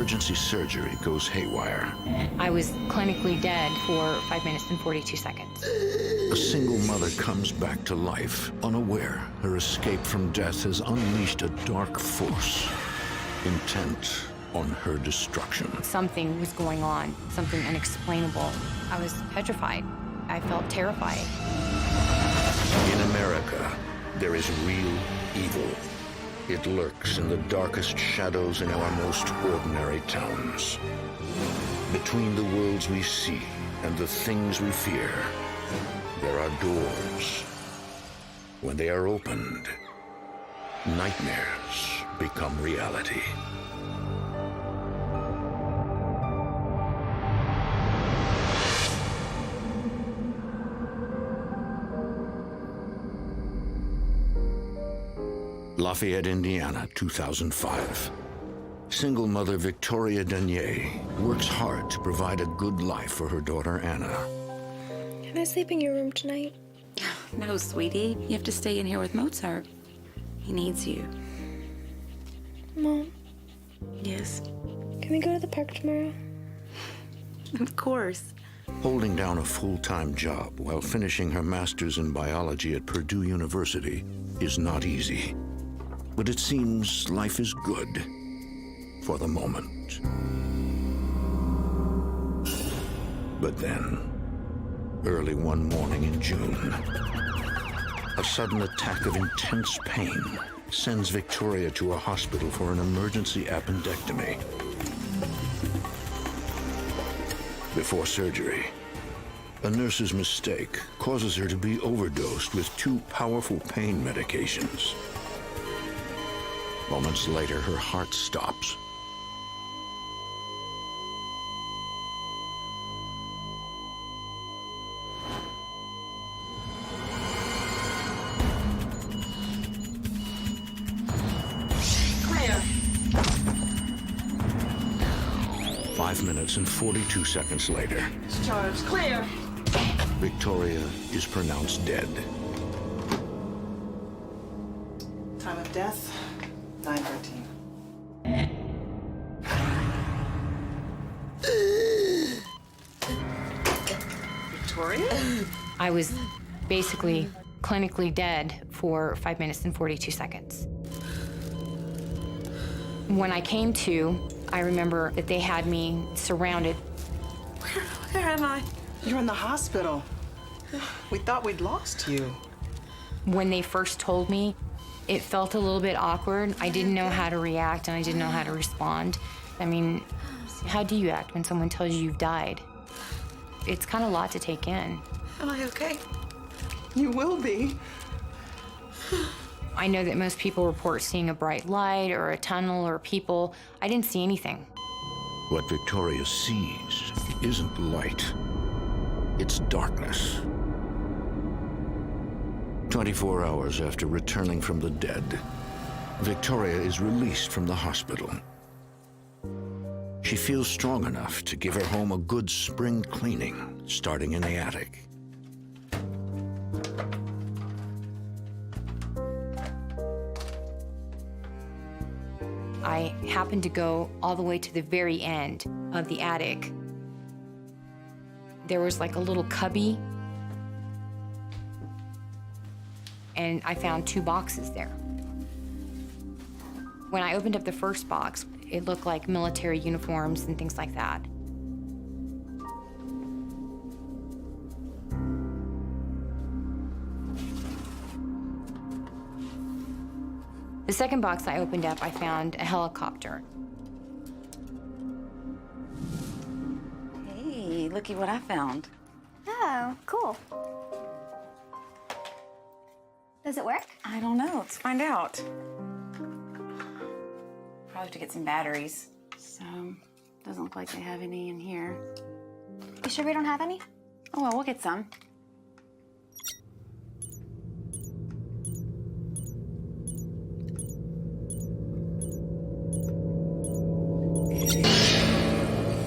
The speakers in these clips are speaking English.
emergency surgery goes haywire. I was clinically dead for 5 minutes and 42 seconds. A single mother comes back to life, unaware her escape from death has unleashed a dark force, intent on her destruction. Something was going on, something unexplainable. I was petrified. I felt terrified. In America, there is real evil. It lurks in the darkest shadows in our most ordinary towns. Between the worlds we see and the things we fear, there are doors. When they are opened, nightmares become reality. Lafayette, Indiana, 2005. Single mother Victoria Denier works hard to provide a good life for her daughter Anna. Can I sleep in your room tonight? No, sweetie. You have to stay in here with Mozart. He needs you. Mom, Yes, can we go to the park tomorrow? of course. Holding down a full-time job while finishing her master's in biology at Purdue University is not easy. But it seems life is good for the moment. But then, early one morning in June, a sudden attack of intense pain sends Victoria to a hospital for an emergency appendectomy. Before surgery, a nurse's mistake causes her to be overdosed with 2 powerful pain medications. Moments later, her heart stops. Clear. 5 minutes and 42 seconds later, Discharge. Clear. Victoria is pronounced dead. Time of death, 9:13. Victoria? I was basically clinically dead for 5 minutes and 42 seconds. When I came to, I remember that they had me surrounded. Where am I? You're in the hospital. We thought we'd lost you. When they first told me, it felt a little bit awkward. I didn't know how to react and I didn't know how to respond. I mean, how do you act when someone tells you you've died? It's kind of a lot to take in. Am I okay? You will be. I know that most people report seeing a bright light or a tunnel or people. I didn't see anything. What Victoria sees isn't light, it's darkness. 24 hours after returning from the dead, Victoria is released from the hospital. She feels strong enough to give her home a good spring cleaning, starting in the attic. I happened to go all the way to the very end of the attic. There was like a little cubby, and I found 2 boxes there. When I opened up the first box, it looked like military uniforms and things like that. The second box I opened up, I found a helicopter. Hey, looky what I found. Oh, cool. Does it work? I don't know. Let's find out. Probably have to get some batteries. So, doesn't look like they have any in here. You sure we don't have any? Oh, well, we'll get some.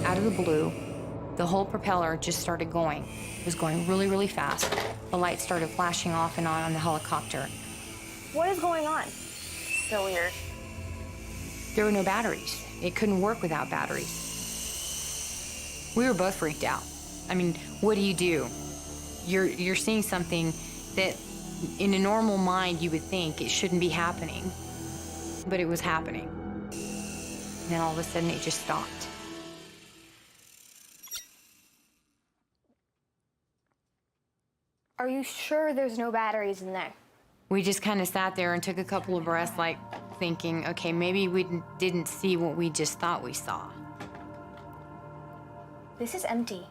Out of the blue, the whole propeller just started going. It was going really, really fast. The lights started flashing off and on the helicopter. What is going on? So weird. There were no batteries. It couldn't work without batteries. We were both freaked out. I mean, what do? You're seeing something that in a normal mind you would think it shouldn't be happening, but it was happening. And then all of a sudden it just stopped. Are you sure there's no batteries in there? We just kind of sat there and took a couple of breaths, like thinking, okay, maybe we didn't see what we just thought we saw. This is empty.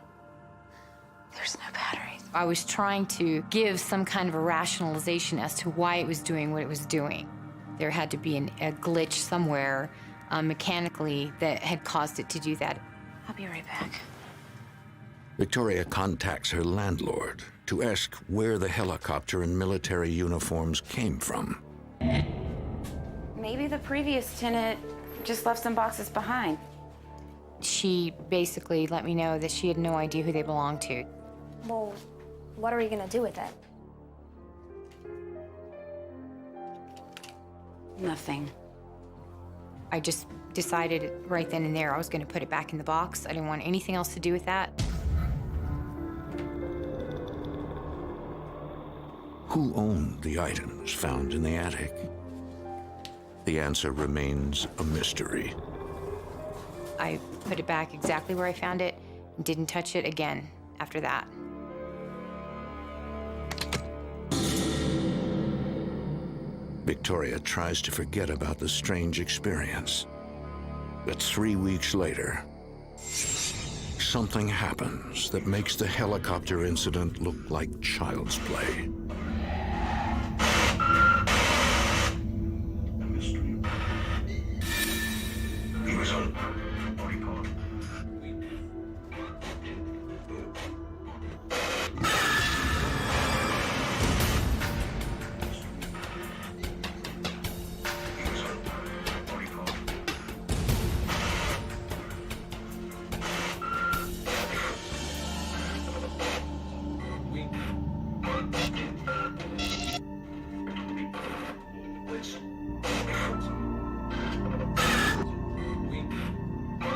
There's no batteries. I was trying to give some kind of a rationalization as to why it was doing what it was doing. There had to be a glitch somewhere mechanically that had caused it to do that. I'll be right back. Victoria contacts her landlord to ask where the helicopter and military uniforms came from. Maybe the previous tenant just left some boxes behind. She basically let me know that she had no idea who they belonged to. Well, what are we gonna do with it? Nothing. I just decided right then and there I was going to put it back in the box. I didn't want anything else to do with that. Who owned the items found in the attic? The answer remains a mystery. I put it back exactly where I found it and didn't touch it again after that. Victoria tries to forget about the strange experience. But 3 weeks later, something happens that makes the helicopter incident look like child's play.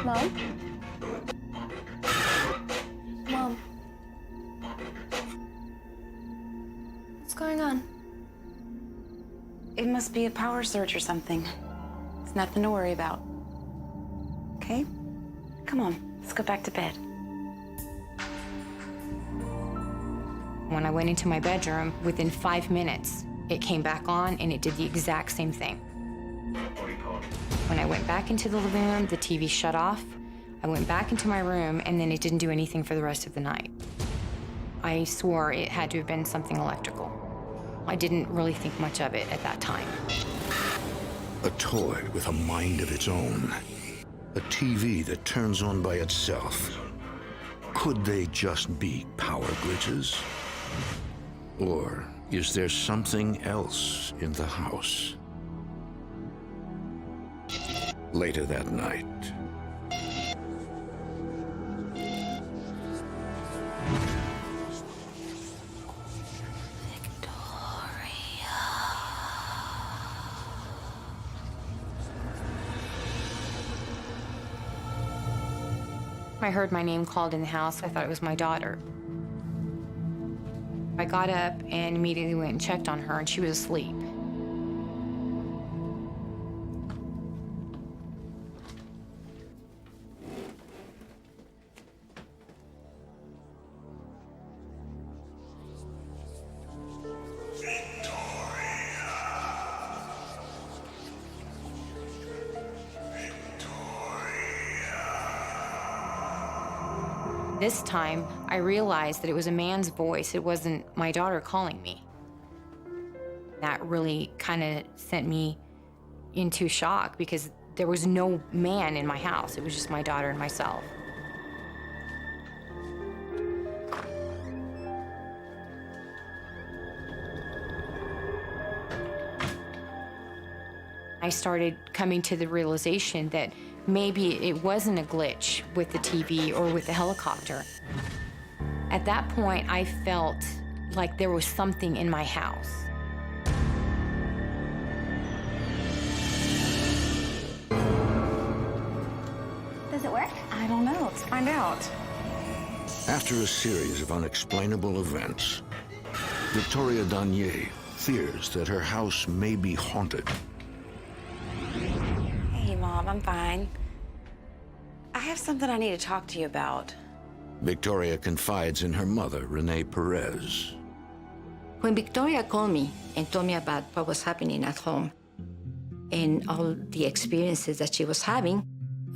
Mom? Mom? What's going on? It must be a power surge or something. It's nothing to worry about. Okay? Come on, let's go back to bed. When I went into my bedroom, within 5 minutes, it came back on and it did the exact same thing. When I went back into the living room, the TV shut off. I went back into my room and then it didn't do anything for the rest of the night. I swore it had to have been something electrical. I didn't really think much of it at that time. A toy with a mind of its own. A TV that turns on by itself. Could they just be power glitches? Or is there something else in the house? Later that night. I heard my name called in the house. I thought it was my daughter. I got up and immediately went and checked on her, and she was asleep. This time, I realized that it was a man's voice. It wasn't my daughter calling me. That really kind of sent me into shock because there was no man in my house. It was just my daughter and myself. I started coming to the realization that maybe it wasn't a glitch with the TV or with the helicopter. At that point, I felt like there was something in my house. don't know. Let's find out. After a series of unexplainable events, Victoria Danier fears that her house may be haunted. Hey, Mom, I'm fine. I have something I need to talk to you about. Victoria confides in her mother, Renee Perez. When Victoria called me and told me about what was happening at home and all the experiences that she was having,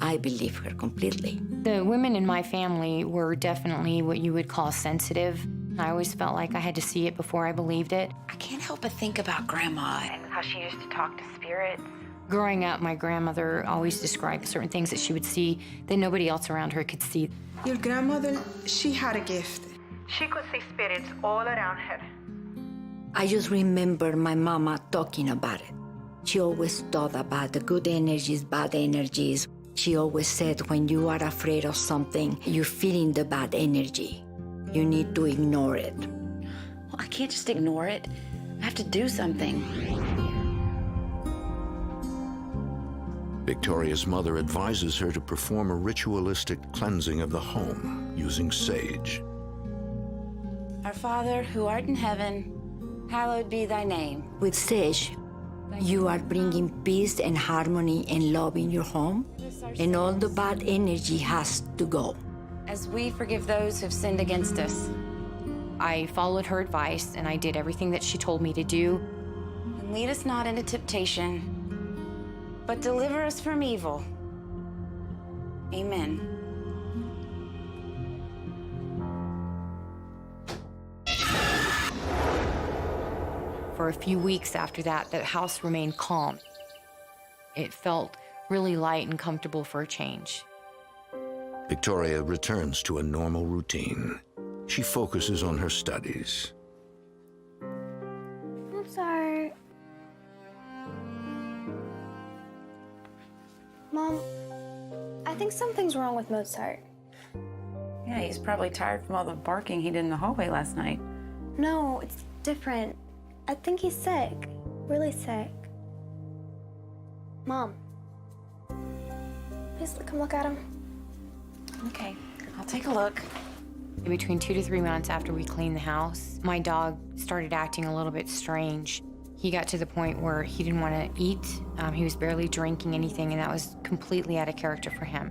I believe her completely. The women in my family were definitely what you would call sensitive. I always felt like I had to see it before I believed it. I can't help but think about Grandma and how she used to talk to spirits. Growing up, my grandmother always described certain things that she would see that nobody else around her could see. Your grandmother, she had a gift. She could see spirits all around her. I just remember my mama talking about it. She always thought about the good energies, bad energies. She always said when you are afraid of something, you're feeling the bad energy. You need to ignore it. Well, I can't just ignore it. I have to do something. Victoria's mother advises her to perform a ritualistic cleansing of the home using sage. Our Father, who art in heaven, hallowed be thy name. With sage, you are bringing peace and harmony and love in your home, and all the bad energy has to go. As we forgive those who've sinned against us. I followed her advice and I did everything that she told me to do. And lead us not into temptation, but deliver us from evil. Amen. For a few weeks after that, the house remained calm. It felt really light and comfortable for a change. Victoria returns to a normal routine. She focuses on her studies. Mozart. Mom, I think something's wrong with Mozart. Yeah, he's probably tired from all the barking he did in the hallway last night. No, it's different. I think he's sick. Really sick. Mom, please come look at him. Okay, I'll take a look. Between 2 to 3 months after we cleaned the house, my dog started acting a little bit strange. He got to the point where he didn't want to eat. He was barely drinking anything, and that was completely out of character for him.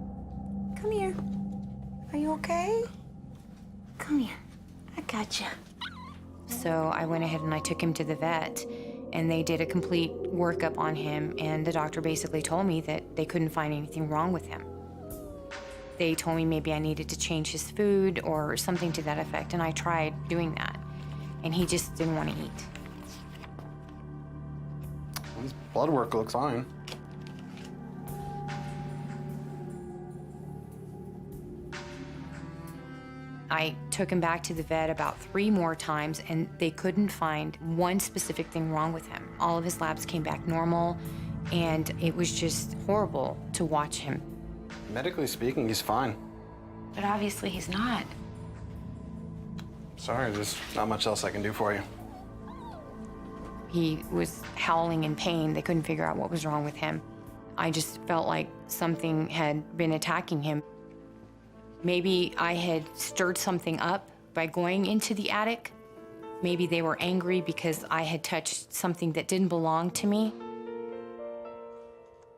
Come here. Are you okay? Come here. I got you. So I went ahead and I took him to the vet, and they did a complete workup on him, and the doctor basically told me that they couldn't find anything wrong with him. They told me maybe I needed to change his food or something to that effect, and I tried doing that, and he just didn't want to eat. His blood work looks fine. I took him back to the vet about 3 more times, and they couldn't find one specific thing wrong with him. All of his labs came back normal, and it was just horrible to watch him. Medically speaking, he's fine. But obviously he's not. Sorry, there's not much else I can do for you. He was howling in pain. They couldn't figure out what was wrong with him. I just felt like something had been attacking him. Maybe I had stirred something up by going into the attic. Maybe they were angry because I had touched something that didn't belong to me.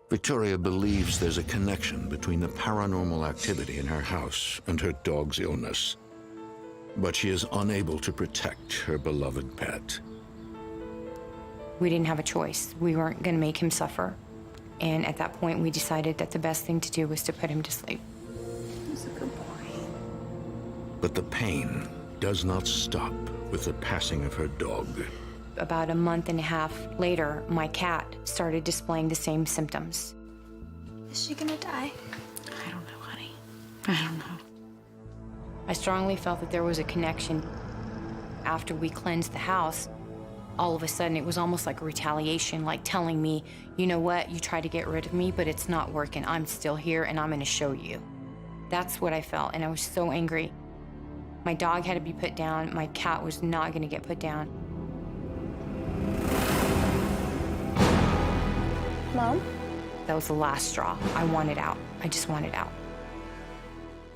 Victoria believes there's a connection between the paranormal activity in her house and her dog's illness. But she is unable to protect her beloved pet. We didn't have a choice. We weren't going to make him suffer. And at that point, we decided that the best thing to do was to put him to sleep. He's a good boy. But the pain does not stop with the passing of her dog. About a month and a half later, my cat started displaying the same symptoms. Is she gonna die? I don't know, honey. I don't know. I strongly felt that there was a connection. After we cleansed the house, all of a sudden it was almost like a retaliation, like telling me, you know what, you tried to get rid of me, but it's not working. I'm still here and I'm gonna show you. That's what I felt, and I was so angry. My dog had to be put down. My cat was not gonna get put down. Mom? That was the last straw. I wanted out. I just wanted out.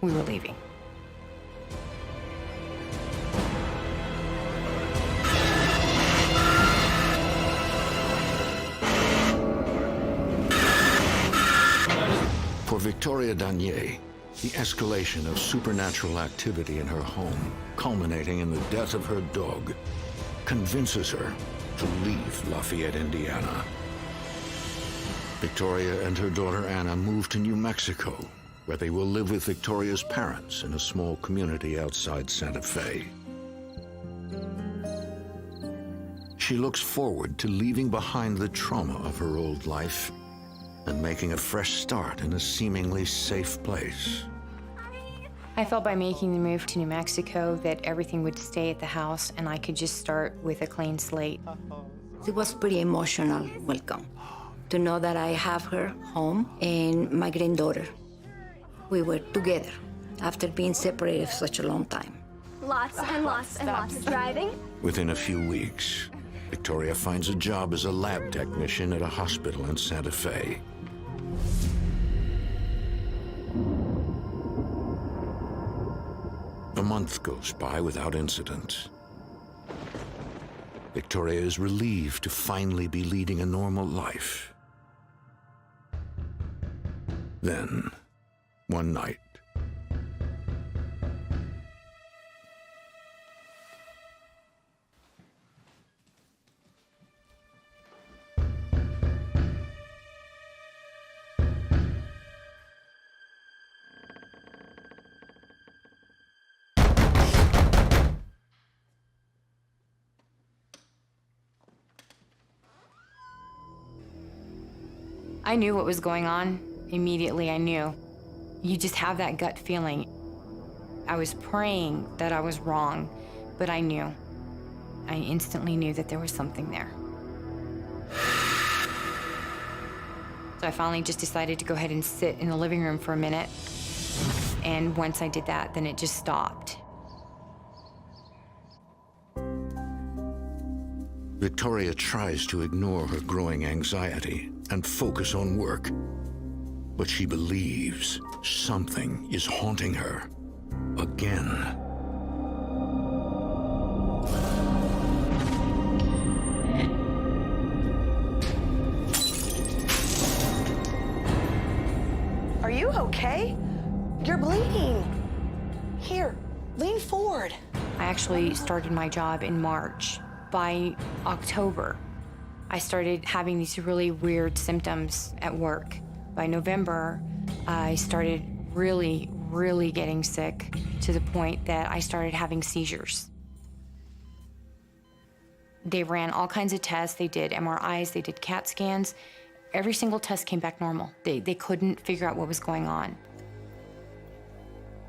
we were leaving. For Victoria Danier, the escalation of supernatural activity in her home, culminating in the death of her dog, convinces her to leave Lafayette, Indiana. Victoria and her daughter Anna move to New Mexico, where they will live with Victoria's parents in a small community outside Santa Fe. She looks forward to leaving behind the trauma of her old life and making a fresh start in a seemingly safe place. I felt by making the move to New Mexico that everything would stay at the house and I could just start with a clean slate. It was pretty emotional welcome to know that I have her home and my granddaughter. We were together after being separated for such a long time. Lots and lots and lots of driving. Within a few weeks, Victoria finds a job as a lab technician at a hospital in Santa Fe. A month goes by without incident. Victoria is relieved to finally be leading a normal life. Then, one night, I knew what was going on. Immediately, I knew. You just have that gut feeling. I was praying that I was wrong, but I knew. I instantly knew that there was something there. So I finally just decided to go ahead and sit in the living room for a minute. And once I did that, then it just stopped. Victoria tries to ignore her growing anxiety and focus on work. But she believes something is haunting her again. Are you okay? You're bleeding. Here, lean forward. I actually started my job in March. By October, I started having these really weird symptoms at work. By November, I started really, really getting sick to the point that I started having seizures. They ran all kinds of tests. They did MRIs, they did CAT scans. Every single test came back normal. They couldn't figure out what was going on.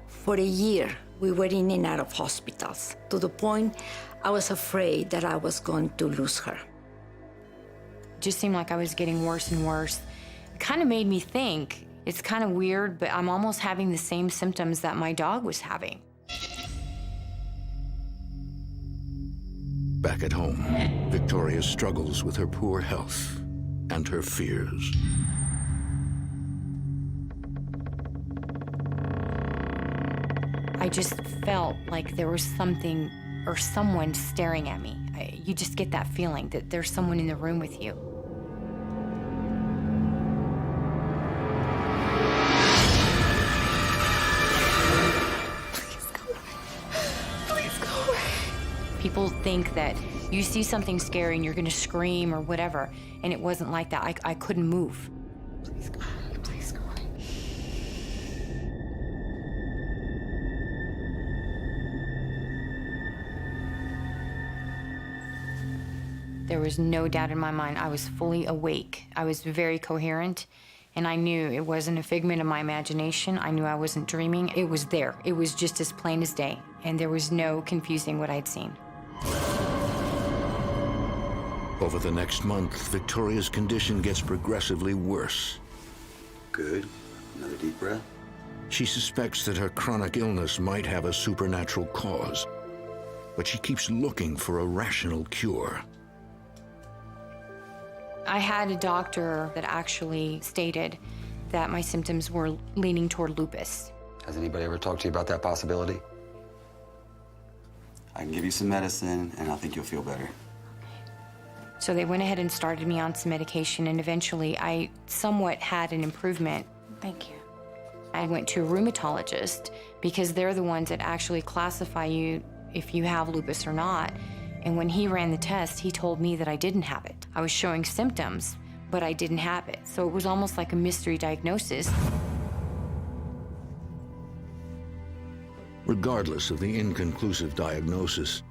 For a year, we were in and out of hospitals, to the point I was afraid that I was going to lose her. It just seemed like I was getting worse and worse. It kind of made me think, it's kind of weird, but I'm almost having the same symptoms that my dog was having. Back at home, Victoria struggles with her poor health and her fears. I just felt like there was something or someone staring at me. You just get that feeling that there's someone in the room with you. Please go away. Please go away. People think that you see something scary and you're gonna scream or whatever, and it wasn't like that. I couldn't move. Please go away. Please go away. There was no doubt in my mind. I was fully awake. I was very coherent, and I knew it wasn't a figment of my imagination. I knew I wasn't dreaming. It was there. It was just as plain as day, and there was no confusing what I'd seen. Over the next month, Victoria's condition gets progressively worse. Good. Another deep breath. She suspects that her chronic illness might have a supernatural cause, but she keeps looking for a rational cure. I had a doctor that actually stated that my symptoms were leaning toward lupus. Has anybody ever talked to you about that possibility? I can give you some medicine, and I think you'll feel better. So they went ahead and started me on some medication, and eventually I somewhat had an improvement. Thank you. I went to a rheumatologist because they're the ones that actually classify you if you have lupus or not. And when he ran the test, he told me that I didn't have it. I was showing symptoms, but I didn't have it. So it was almost like a mystery diagnosis. Regardless of the inconclusive diagnosis,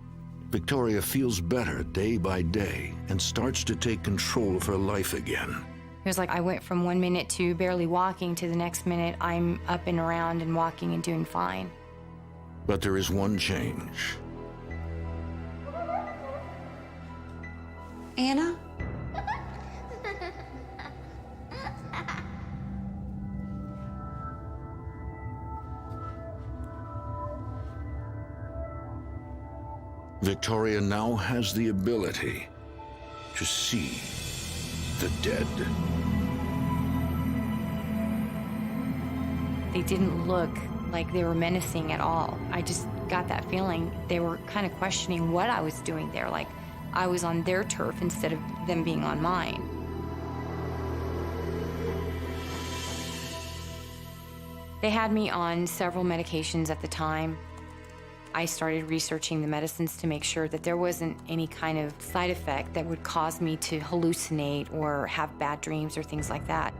Victoria feels better day by day and starts to take control of her life again. It was like I went from 1 minute to barely walking to the next minute I'm up and around and walking and doing fine. But there is one change. Anna? Victoria now has the ability to see the dead. They didn't look like they were menacing at all. I just got that feeling they were kind of questioning what I was doing there, like I was on their turf instead of them being on mine. They had me on several medications at the time. I started researching the medicines to make sure that there wasn't any kind of side effect that would cause me to hallucinate or have bad dreams or things like that.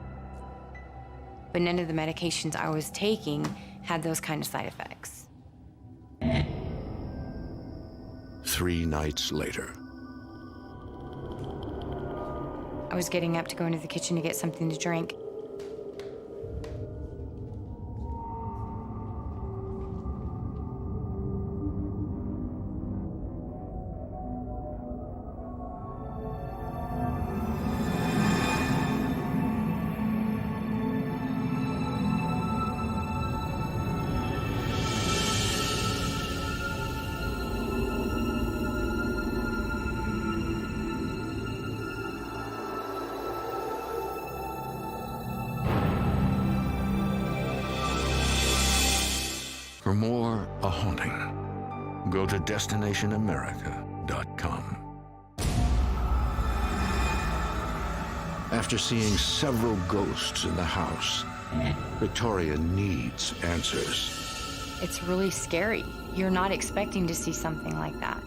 But none of the medications I was taking had those kind of side effects. 3 nights later. I was getting up to go into the kitchen to get something to drink. For more A Haunting, go to DestinationAmerica.com. After seeing several ghosts in the house, Victoria needs answers. It's really scary. You're not expecting to see something like that.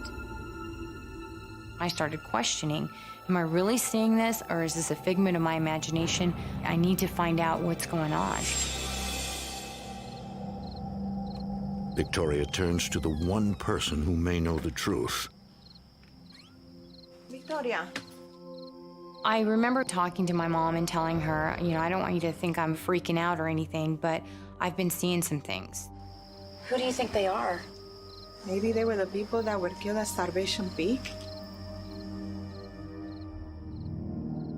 I started questioning, am I really seeing this, or is this a figment of my imagination? I need to find out what's going on. Victoria turns to the one person who may know the truth. Victoria. I remember talking to my mom and telling her, I don't want you to think I'm freaking out or anything, but I've been seeing some things. Who do you think they are? Maybe they were the people that were killed at Starvation Peak?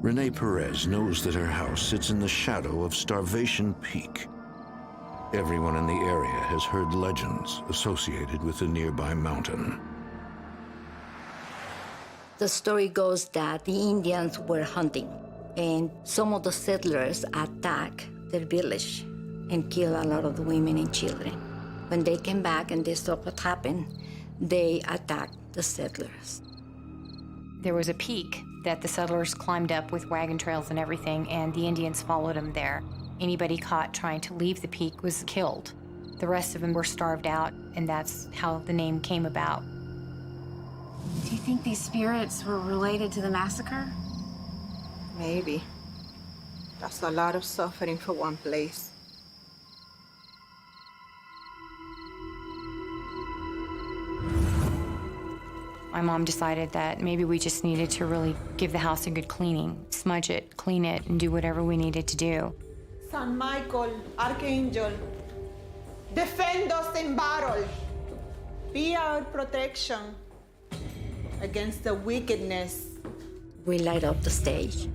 Renee Perez knows that her house sits in the shadow of Starvation Peak. Everyone in the area has heard legends associated with the nearby mountain. The story goes that the Indians were hunting, and some of the settlers attacked their village and killed a lot of the women and children. When they came back and they saw what happened, they attacked the settlers. There was a peak that the settlers climbed up with wagon trails and everything, and the Indians followed them there. Anybody caught trying to leave the peak was killed. The rest of them were starved out, and that's how the name came about. Do you think these spirits were related to the massacre? Maybe. That's a lot of suffering for one place. My mom decided that maybe we just needed to really give the house a good cleaning, smudge it, clean it, and do whatever we needed to do. San Michael, Archangel, defend us in battle. Be our protection against the wickedness. We light up the stage,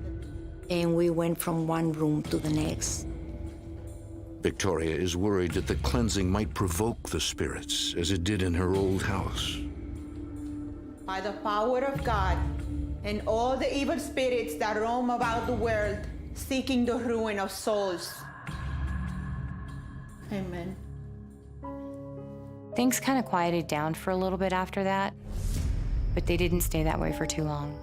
and we went from one room to the next. Victoria is worried that the cleansing might provoke the spirits, as it did in her old house. By the power of God and all the evil spirits that roam about the world, seeking the ruin of souls. Amen. Things kind of quieted down for a little bit after that, but they didn't stay that way for too long.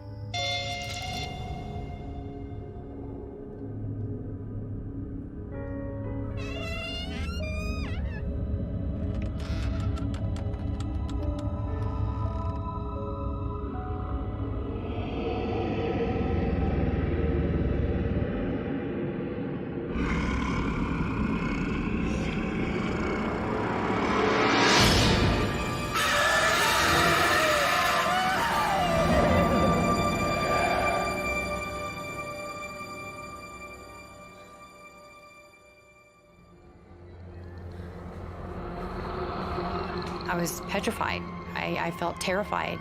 I was petrified. I felt terrified.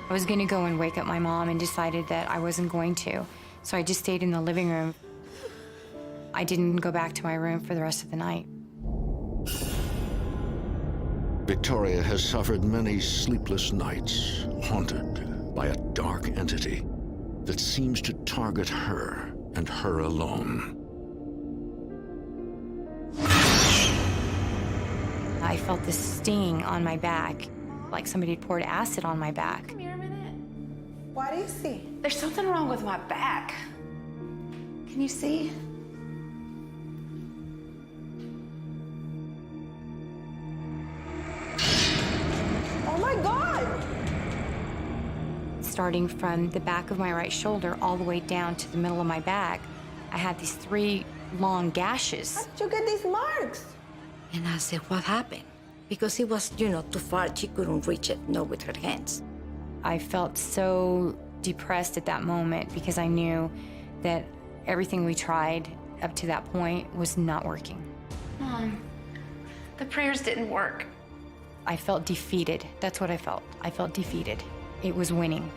I was gonna go and wake up my mom and decided that I wasn't going to. So I just stayed in the living room. I didn't go back to my room for the rest of the night. Victoria has suffered many sleepless nights, haunted by a dark entity that seems to target her and her alone. I felt this sting on my back, like somebody had poured acid on my back. Come here a minute. What is it? There's something wrong with my back. Can you see? Oh my God! Starting from the back of my right shoulder all the way down to the middle of my back, I had these 3 long gashes. How'd you get these marks? And I said, what happened? Because it was, too far. She couldn't reach it, with her hands. I felt so depressed at that moment because I knew that everything we tried up to that point was not working. Mom, the prayers didn't work. I felt defeated. That's what I felt. I felt defeated. It was winning.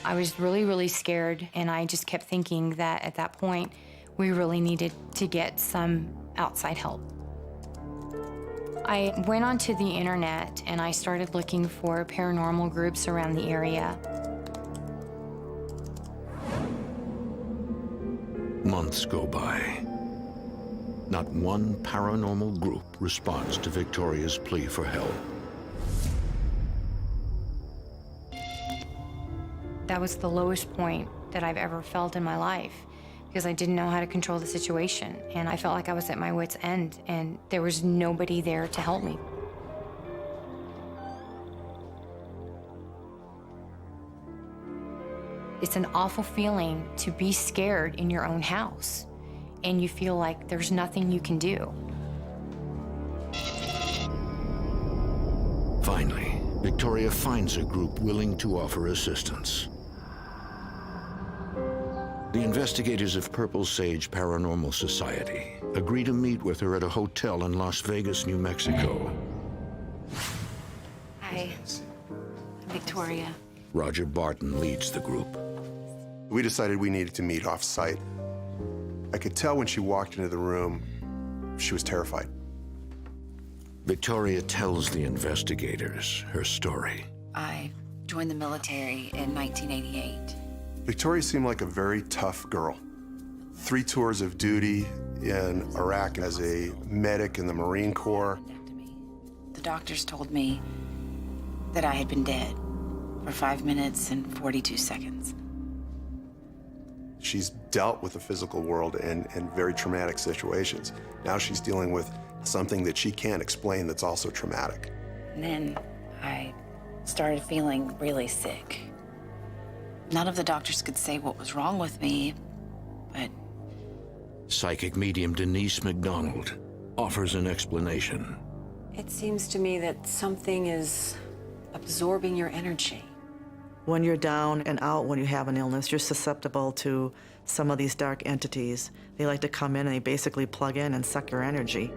I was really, really scared, and I just kept thinking that at that point, we really needed to get some outside help. I went onto the internet and I started looking for paranormal groups around the area. Months go by. Not one paranormal group responds to Victoria's plea for help. That was the lowest point that I've ever felt in my life because I didn't know how to control the situation, and I felt like I was at my wit's end, and there was nobody there to help me. It's an awful feeling to be scared in your own house, and you feel like there's nothing you can do. Finally, Victoria finds a group willing to offer assistance. The investigators of Purple Sage Paranormal Society agree to meet with her at a hotel in Las Vegas, New Mexico. Hi, I'm Victoria. Roger Barton leads the group. We decided we needed to meet off-site. I could tell when she walked into the room, she was terrified. Victoria tells the investigators her story. I joined the military in 1988. Victoria seemed like a very tough girl. 3 tours of duty in Iraq as a medic in the Marine Corps. The doctors told me that I had been dead for 5 minutes and 42 seconds. She's dealt with the physical world in very traumatic situations. Now she's dealing with something that she can't explain that's also traumatic. And then I started feeling really sick. None of the doctors could say what was wrong with me, but... Psychic medium Denise McDonald offers an explanation. It seems to me that something is absorbing your energy. When you're down and out, when you have an illness, you're susceptible to some of these dark entities. They like to come in and they basically plug in and suck your energy.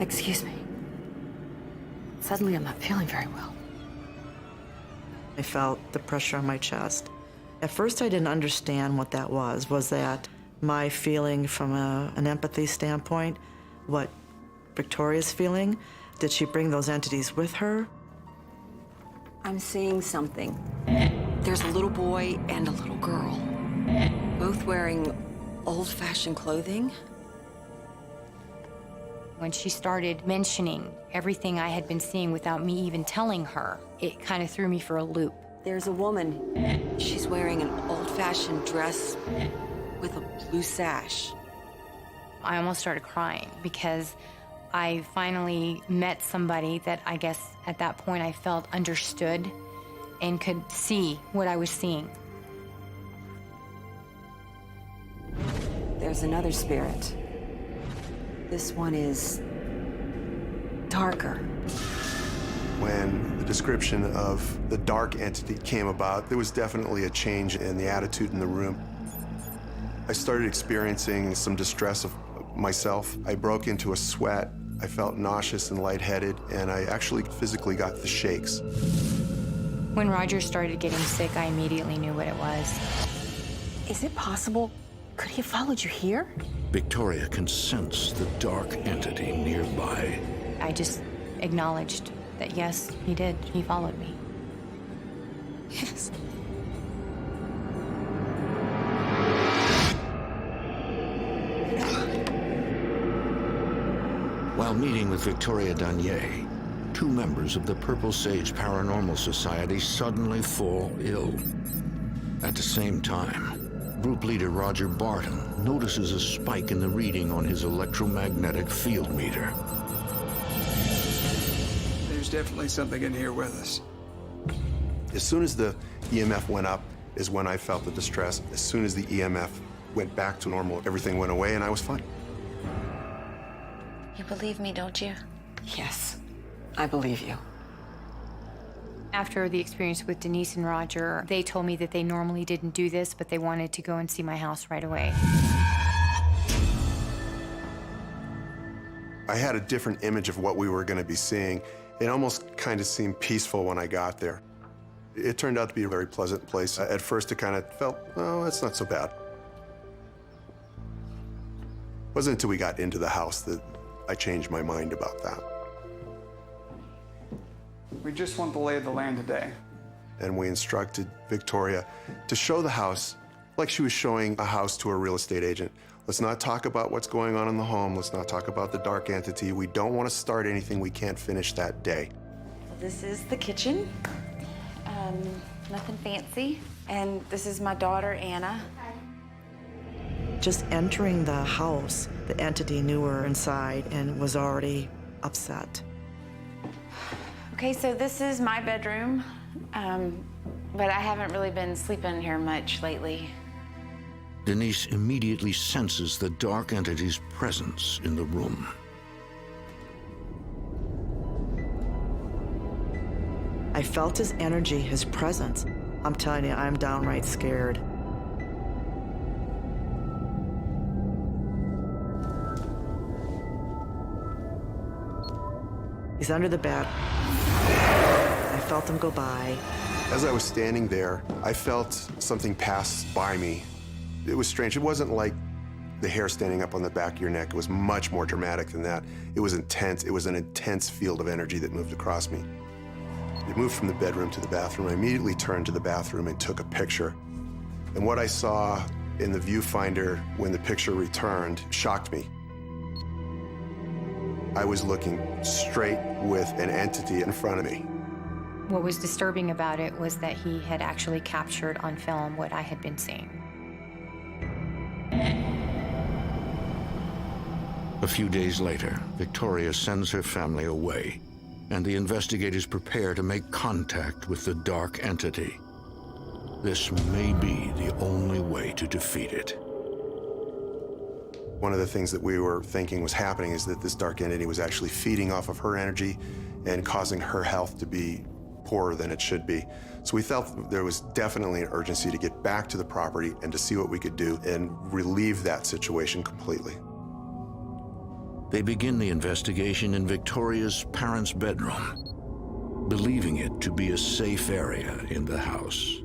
Excuse me. Suddenly, I'm not feeling very well. I felt the pressure on my chest. At first, I didn't understand what that was. Was that my feeling from an empathy standpoint? What Victoria's feeling? Did she bring those entities with her? I'm seeing something. There's a little boy and a little girl, both wearing old-fashioned clothing. When she started mentioning everything I had been seeing without me even telling her, it kind of threw me for a loop. There's a woman. She's wearing an old-fashioned dress with a blue sash. I almost started crying because I finally met somebody that I guess at that point I felt understood and could see what I was seeing. There's another spirit. This one is darker. When the description of the dark entity came about, there was definitely a change in the attitude in the room. I started experiencing some distress of myself. I broke into a sweat. I felt nauseous and lightheaded, and I actually physically got the shakes. When Roger started getting sick, I immediately knew what it was. Is it possible? Could he have followed you here? Victoria can sense the dark entity nearby. I just acknowledged that yes, he did. He followed me. Yes. While meeting with Victoria Danier, 2 members of the Purple Sage Paranormal Society suddenly fall ill. At the same time, group leader Roger Barton notices a spike in the reading on his electromagnetic field meter. There's definitely something in here with us. As soon as the EMF went up is when I felt the distress. As soon as the EMF went back to normal, everything went away and I was fine. You believe me, don't you? Yes, I believe you. After the experience with Denise and Roger, they told me that they normally didn't do this, but they wanted to go and see my house right away. I had a different image of what we were going to be seeing. It almost kind of seemed peaceful when I got there. It turned out to be a very pleasant place. At first, it kind of felt, oh, it's not so bad. It wasn't until we got into the house that I changed my mind about that. We just want the lay of the land today. And we instructed Victoria to show the house like she was showing a house to a real estate agent. Let's not talk about what's going on in the home. Let's not talk about the dark entity. We don't want to start anything we can't finish that day. Well, this is the kitchen. Nothing fancy. And this is my daughter, Anna. Just entering the house, the entity knew we were inside and was already upset. Okay, so this is my bedroom, but I haven't really been sleeping here much lately. Denise immediately senses the dark entity's presence in the room. I felt his energy, his presence. I'm telling you, I'm downright scared. He's under the bed. I felt him go by. As I was standing there, I felt something pass by me. It was strange. It wasn't like the hair standing up on the back of your neck. It was much more dramatic than that. It was intense. It was an intense field of energy that moved across me. It moved from the bedroom to the bathroom. I immediately turned to the bathroom and took a picture. And what I saw in the viewfinder when the picture returned shocked me. I was looking straight with an entity in front of me. What was disturbing about it was that he had actually captured on film what I had been seeing. A few days later, Victoria sends her family away, and the investigators prepare to make contact with the dark entity. This may be the only way to defeat it. One of the things that we were thinking was happening is that this dark entity was actually feeding off of her energy and causing her health to be poorer than it should be. So we felt there was definitely an urgency to get back to the property and to see what we could do and relieve that situation completely. They begin the investigation in Victoria's parents' bedroom, believing it to be a safe area in the house.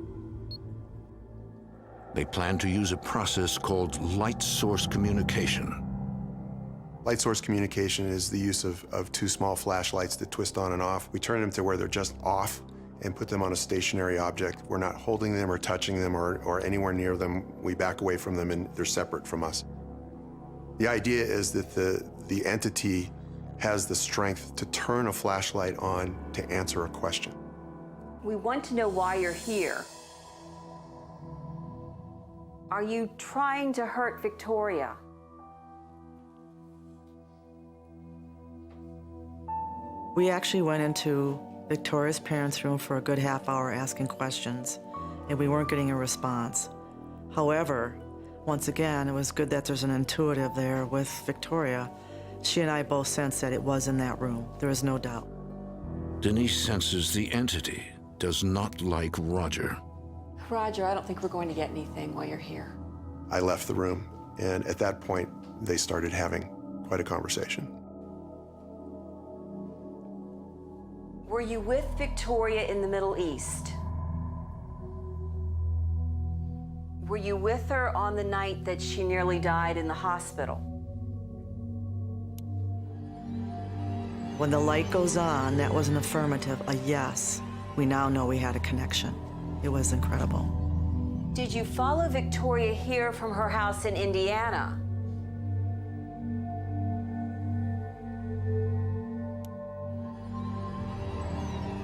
They plan to use a process called light source communication. Light source communication is the use of two small flashlights that twist on and off. We turn them to where they're just off, and put them on a stationary object. We're not holding them or touching them or anywhere near them. We back away from them and they're separate from us. The idea is that the entity has the strength to turn a flashlight on to answer a question. We want to know why you're here. Are you trying to hurt Victoria? We actually went into Victoria's parents' room for a good half hour asking questions, and we weren't getting a response. However, once again, it was good that there's an intuitive there with Victoria. She and I both sensed that it was in that room. There is no doubt. Denise senses the entity does not like Roger. Roger, I don't think we're going to get anything while you're here. I left the room, and at that point, they started having quite a conversation. Were you with Victoria in the Middle East? Were you with her on the night that she nearly died in the hospital? When the light goes on, that was an affirmative, a yes. We now know we had a connection. It was incredible. Did you follow Victoria here from her house in Indiana?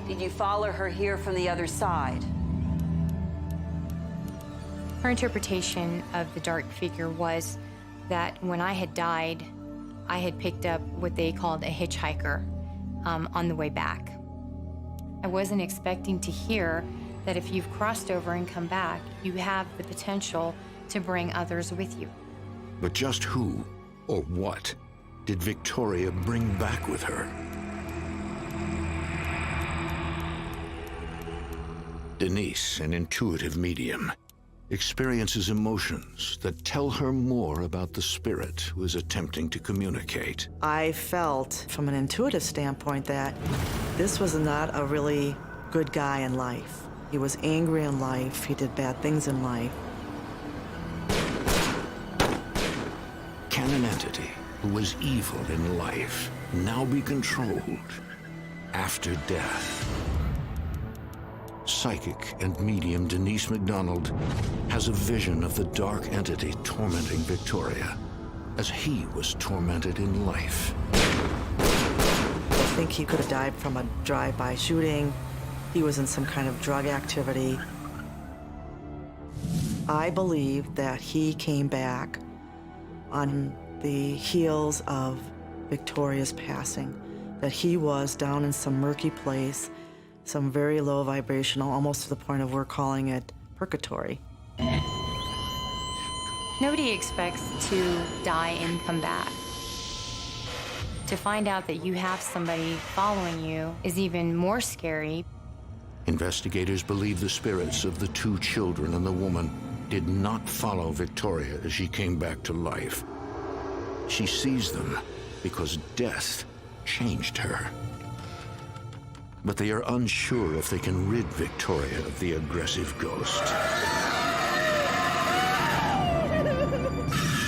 Did you follow her here from the other side? Her interpretation of the dark figure was that when I had died, I had picked up what they called a hitchhiker on the way back. I wasn't expecting to hear that if you've crossed over and come back, you have the potential to bring others with you. But just who or what did Victoria bring back with her? Denise, an intuitive medium, experiences emotions that tell her more about the spirit who is attempting to communicate. I felt, from an intuitive standpoint, that this was not a really good guy in life. He was angry in life. He did bad things in life. Can an entity who was evil in life now be controlled after death? Psychic and medium Denise McDonald has a vision of the dark entity tormenting Victoria as he was tormented in life. I think he could have died from a drive-by shooting. He was in some kind of drug activity. I believe that he came back on the heels of Victoria's passing, that he was down in some murky place, some very low vibrational, almost to the point of we're calling it purgatory. Nobody expects to die and come back. To find out that you have somebody following you is even more scary. Investigators believe the spirits of the two children and the woman did not follow Victoria as she came back to life. She sees them because death changed her. But they are unsure if they can rid Victoria of the aggressive ghost.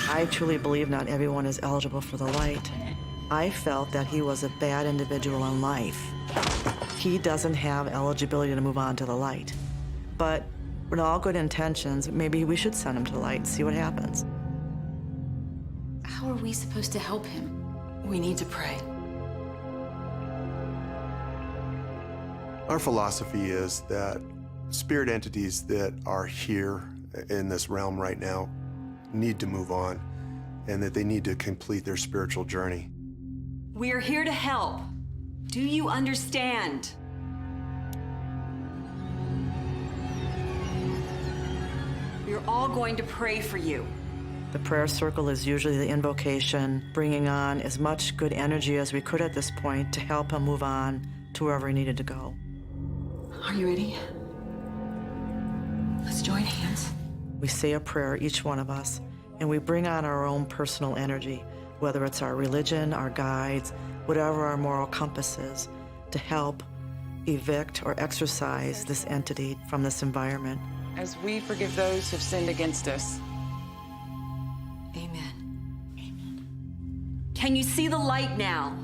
I truly believe not everyone is eligible for the light. I felt that he was a bad individual in life. He doesn't have eligibility to move on to the light. But with all good intentions, maybe we should send him to the light and see what happens. How are we supposed to help him? We need to pray. Our philosophy is that spirit entities that are here in this realm right now need to move on, and that they need to complete their spiritual journey. We are here to help. Do you understand? We're all going to pray for you. The prayer circle is usually the invocation, bringing on as much good energy as we could at this point to help him move on to wherever he needed to go. Are you ready? Let's join hands. We say a prayer, each one of us, and we bring on our own personal energy, whether it's our religion, our guides, whatever our moral compass is, to help evict or exorcise this entity from this environment. As we forgive those who've sinned against us. Amen. Can you see the light now?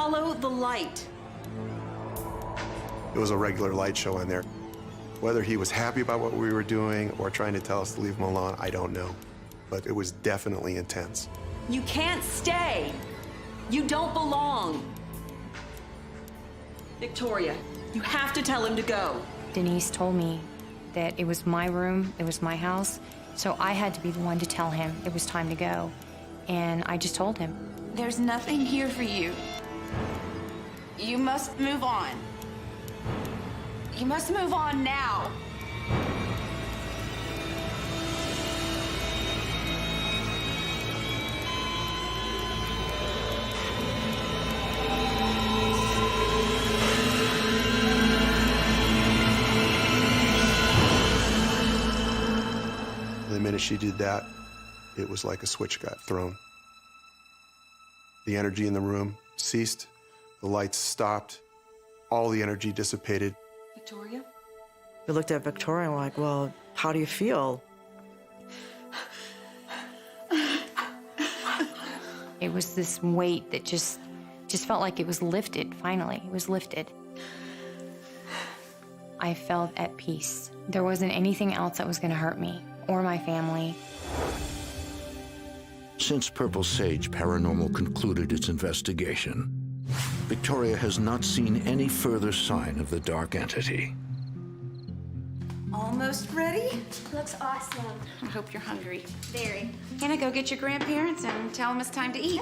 Follow the light. It was a regular light show on there. Whether he was happy about what we were doing or trying to tell us to leave him alone, I don't know. But it was definitely intense. You can't stay. You don't belong. Victoria, you have to tell him to go. Denise told me that it was my room, it was my house, so I had to be the one to tell him it was time to go. And I just told him. There's nothing here for you. You must move on. You must move on now. The minute she did that, it was like a switch got thrown. The energy in the room ceased, the lights stopped, all the energy dissipated. Victoria? We looked at Victoria and we're like, well, how do you feel? It was this weight that just felt like it was lifted, finally. It was lifted. I felt at peace. There wasn't anything else that was gonna hurt me or my family. Since Purple Sage Paranormal concluded its investigation, Victoria has not seen any further sign of the dark entity. Almost ready? Looks awesome. I hope you're hungry. Very. Hannah, go get your grandparents and tell them it's time to eat.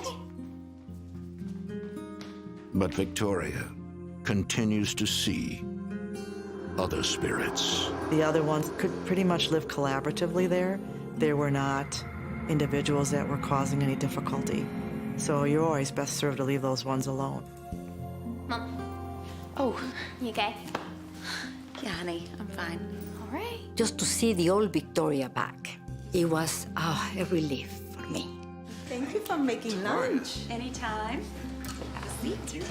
But Victoria continues to see other spirits. The other ones could pretty much live collaboratively there. They were not individuals that were causing any difficulty. So you're always best served to leave those ones alone. Mom, Oh, you okay? yeah, honey, I'm fine. All right. Just to see the old Victoria back, it was a relief for me. Thank you for making lunch. Anytime. Have a seat.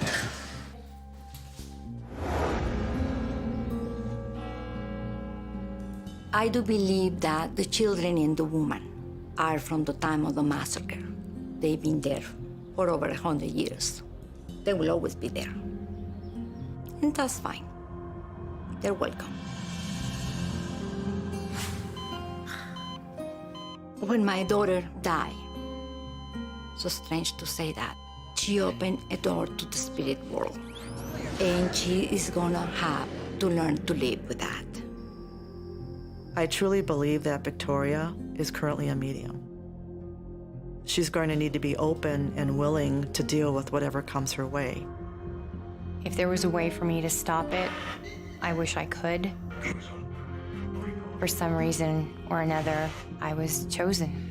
I do believe that the children and the woman are from the time of the massacre. They've been there for over 100 years. They will always be there. And that's fine. They're welcome. When my daughter died, so strange to say that, she opened a door to the spirit world. And she is gonna have to learn to live with that. I truly believe that Victoria is currently a medium. She's going to need to be open and willing to deal with whatever comes her way. If there was a way for me to stop it, I wish I could. For some reason or another, I was chosen.